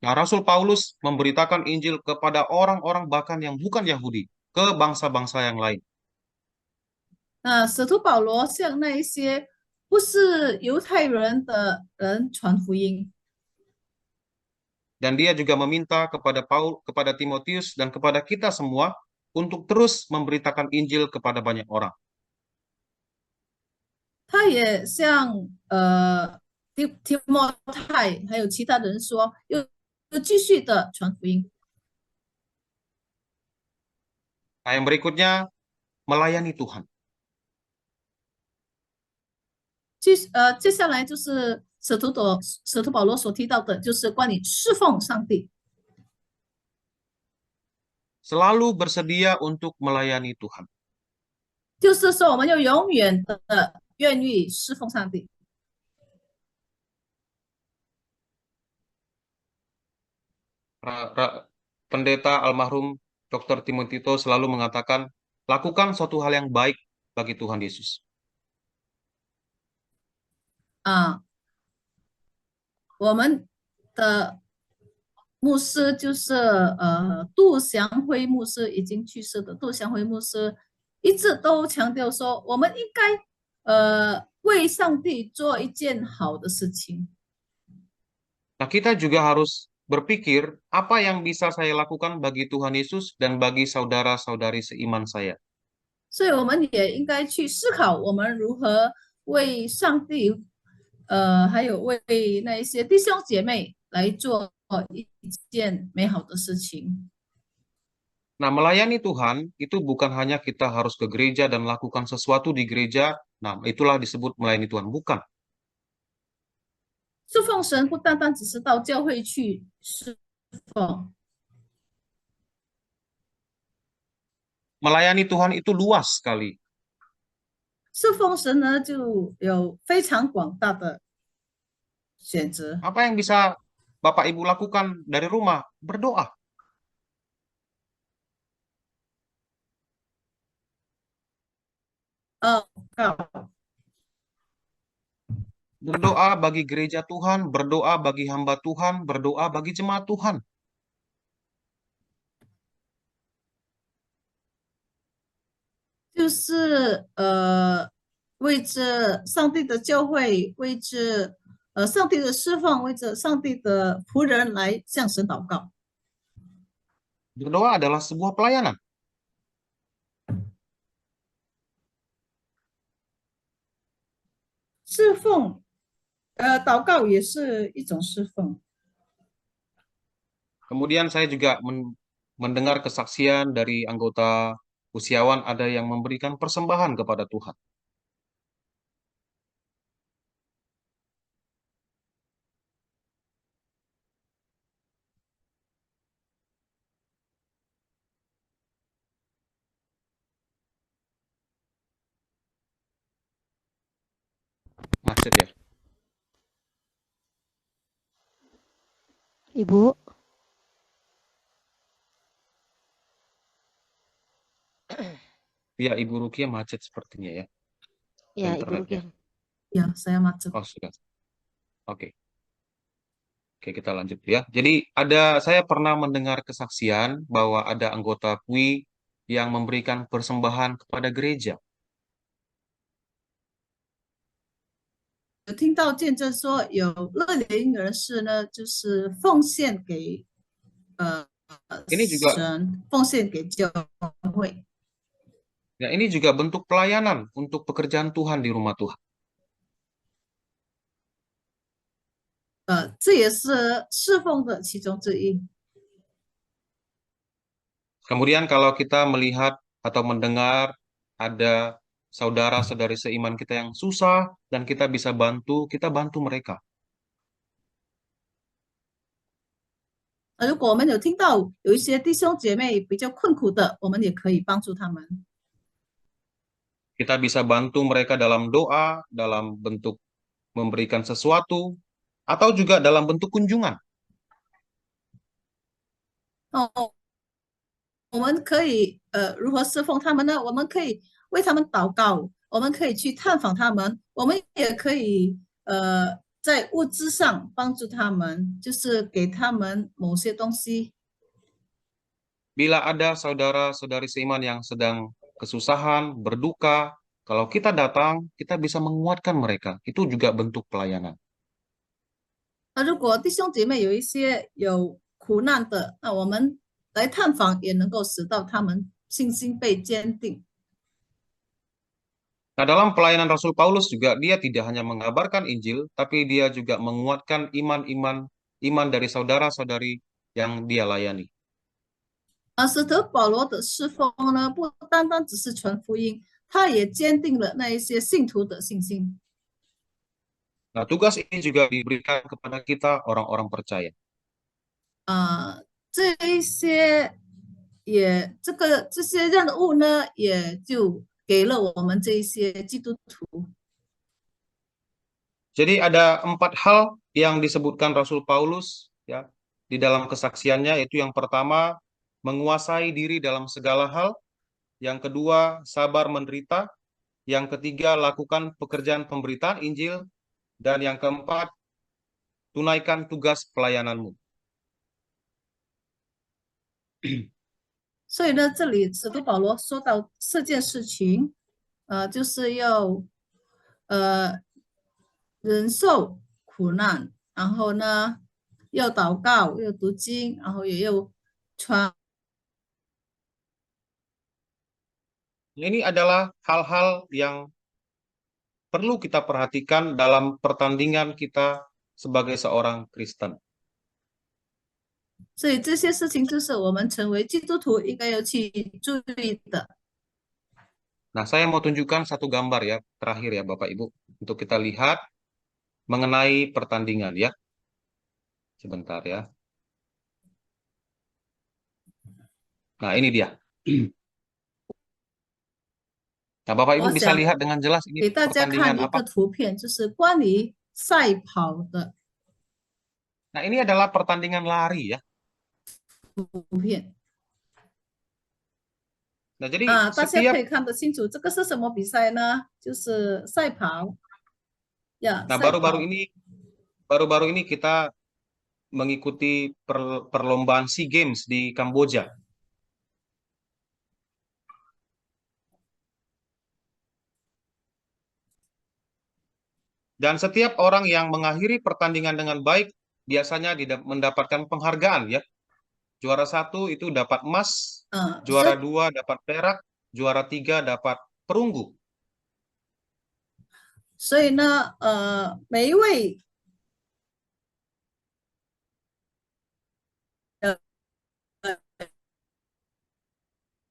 Nah, Rasul Paulus memberitakan Injil kepada orang-orang bahkan yang bukan Yahudi, ke bangsa-bangsa yang lain. 使徒保罗向那一些不是犹太人的人传福音， Dan dia juga meminta kepada Timotius dan kepada kita semua untuk terus memberitakan Injil kepada banyak orang. 他也向提摩太还有其他人说，又继续的传福音。 Nah, yang berikutnya, melayani Tuhan. 接下来就是使徒保罗所提到的，就是关于侍奉上帝， Selalu bersedia untuk melayani Tuhan. 就是说我们要永远的愿意侍奉上帝。 Pendeta almarhum Dr. Timotito selalu mengatakan, lakukan suatu hal yang baik bagi Tuhan Yesus. 我们的牧师就是杜祥辉牧师，已经去世的杜祥辉牧师，一直都强调说，我们应该为上帝做一件好的事情。 Nah, kita juga harus berpikir apa yang bisa saya lakukan bagi Tuhan Yesus dan bagi saudara-saudari seiman saya. 所以我们也应该去思考，我们如何为上帝，还有为那一些弟兄姐妹来做一件美好的事情。 Nah, melayani Tuhan itu bukan hanya kita harus ke gereja dan lakukan sesuatu di gereja. Nah, itulah disebut melayani Tuhan. Bukan. 侍奉神不单单只是到教会去侍奉， Melayani Tuhan itu luas sekali. 侍奉神呢就有非常广大的选择。 Apa yang bisa Bapak Ibu lakukan dari rumah? Berdoa. Berdoa bagi gereja Tuhan, berdoa bagi hamba Tuhan, berdoa bagi jemaat Tuhan. 就是为着上帝的教会，为着上帝的释放，为着上帝的仆人来向神祷告。 Berdoa adalah sebuah pelayanan. 侍奉，祷告也是一种侍奉。 Kemudian saya juga mendengar kesaksian dari anggota usiawan ada yang memberikan persembahan kepada Tuhan. 'Macet ya? Ibu, Ya, Ibu Rukia macet sepertinya ya, ya Ibu internetnya. Rukia. Ya, saya macet. Oh, sudah. Oke. Oke, kita lanjut ya. Jadi saya pernah mendengar kesaksian bahwa ada anggota KUI yang memberikan persembahan kepada gereja. 有听到见证说，有乐龄人士呢，就是奉献给Ini juga 神，奉献给教会。 Ya, ini juga bentuk pelayanan untuk pekerjaan Tuhan di rumah Tuhan. 这也是侍奉的其中之一。 Kemudian kalau kita melihat atau mendengar ada saudara-saudari seiman kita yang susah dan kita bisa bantu, kita bantu mereka. 如果我们有听到有一些弟兄姐妹比较困苦的，我们也可以帮助他们。 Kita bisa bantu mereka dalam doa, dalam bentuk memberikan sesuatu, atau juga dalam bentuk kunjungan. 哦，我们可以如何侍奉他们呢？我们可以为他们祷告，我们可以去探访他们，我们也可以在物质上帮助他们，就是给他们某些东西。Bila ada saudara-saudari seiman yang sedang kesusahan, berduka, kalau kita datang, kita bisa menguatkan mereka. Itu juga bentuk pelayanan. 那如果弟兄姐妹有一些有苦难的，那我们来探访也能够使到他们信心被坚定。Nah, dalam pelayanan Rasul Paulus juga dia tidak hanya mengabarkan Injil, tapi dia juga menguatkan iman dari saudara-saudari yang dia layani. 而使得保罗的侍奉呢，不单单只是传福音，他也坚定了那一些信徒的信心。Nah, tugas ini juga diberikan kepada kita orang-orang percaya. 这一些这些任务呢，也就给了我们这一些基督徒。Jadi ada 4 hal yang disebutkan Rasul Paulus ya di dalam kesaksiannya, yaitu yang pertama menguasai diri dalam segala hal, yang kedua sabar menderita, yang ketiga lakukan pekerjaan pemberitaan Injil, dan yang keempat tunaikan tugas pelayananmu. 所以呢，这里使徒保罗说到4件事情，就是要呃忍受苦难，然后呢要祷告，要读经，然后也要传。Ini adalah hal-hal yang perlu kita perhatikan dalam pertandingan kita sebagai seorang Kristen. 所以这些事情就是我们成为基督徒应该要去注意的。Nah, saya mau tunjukkan satu gambar ya, terakhir ya Bapak Ibu, untuk kita lihat mengenai pertandingan ya. Sebentar ya. Nah, ini dia. Nah, Bapak Ibu 我 bisa 想 lihat dengan jelas ini 给大家 pertandingan 看一 apa? 个图片，就是关于赛跑的 Nah, ini adalah pertandingan lari ya. 图片。Nah, jadi 大家可 setiap 以看得清楚，这个是什么比赛呢？就是赛跑呀，nah 赛跑。baru-baru ini kita mengikuti perlombaan SEA Games di Kamboja. Dan setiap orang yang mengakhiri pertandingan dengan baik biasanya mendapatkan penghargaan ya. Juara 1 itu dapat emas, 所 juara 以 2 dapat perak, juara 3 dapat perunggu. 所以呢，每一位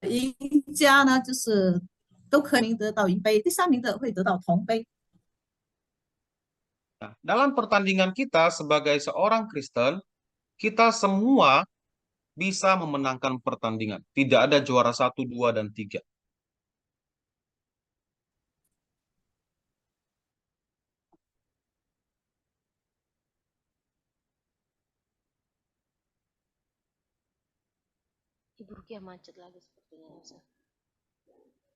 赢家呢，就是都可以得到银杯，第3名的会得到铜杯。Nah, dalam pertandingan kita sebagai seorang Kristen, kita semua bisa memenangkan pertandingan. Tidak ada juara 1, 2, dan 3. Ibu Rukiah macet lagi sepertinya Elsa.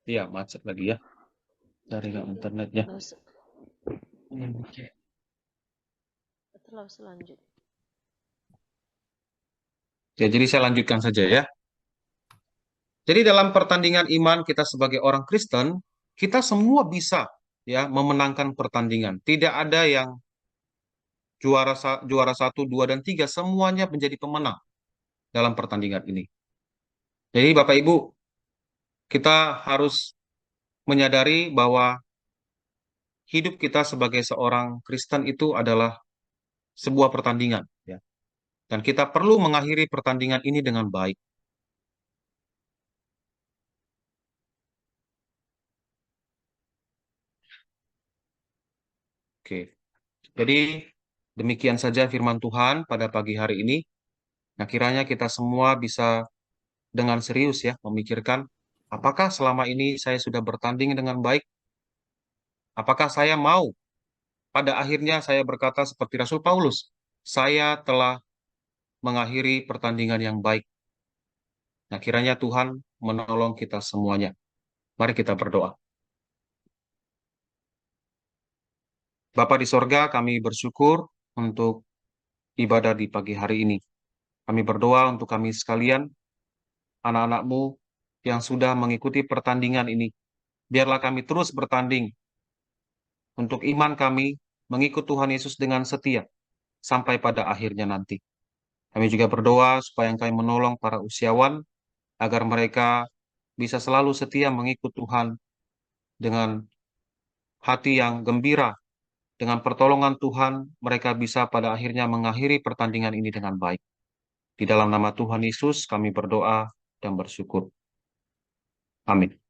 Iya, macet lagi ya. Jaringan internetnya. Terus lanjut. Ya, jadi saya lanjutkan saja ya. Jadi dalam pertandingan iman kita sebagai orang Kristen, kita semua bisa ya memenangkan pertandingan. Tidak ada yang juara 1, 2, dan 3, semuanya menjadi pemenang dalam pertandingan ini. Jadi Bapak Ibu, kita harus menyadari bahwa hidup kita sebagai seorang Kristen itu adalah sebuah pertandingan ya. Dan kita perlu mengakhiri pertandingan ini dengan baik. Oke. Jadi demikian saja firman Tuhan pada pagi hari ini. Nah, kiranya kita semua bisa dengan serius ya memikirkan apakah selama ini saya sudah bertanding dengan baik? Apakah saya mau pada akhirnya saya berkata seperti Rasul Paulus, saya telah mengakhiri pertandingan yang baik. Nah, kiranya Tuhan menolong kita semuanya. Mari kita berdoa. Bapa di sorga, kami bersyukur untuk ibadah di pagi hari ini. Kami berdoa untuk kami sekalian, anak-anak-Mu yang sudah mengikuti pertandingan ini. Biarlah kami terus bertanding untuk iman kami mengikut Tuhan Yesus dengan setia sampai pada akhirnya nanti. Kami juga berdoa supaya Engkau menolong para usiawan agar mereka bisa selalu setia mengikut Tuhan dengan hati yang gembira. Dengan pertolongan Tuhan, mereka bisa pada akhirnya mengakhiri pertandingan ini dengan baik. Di dalam nama Tuhan Yesus kami berdoa dan bersyukur. Amin.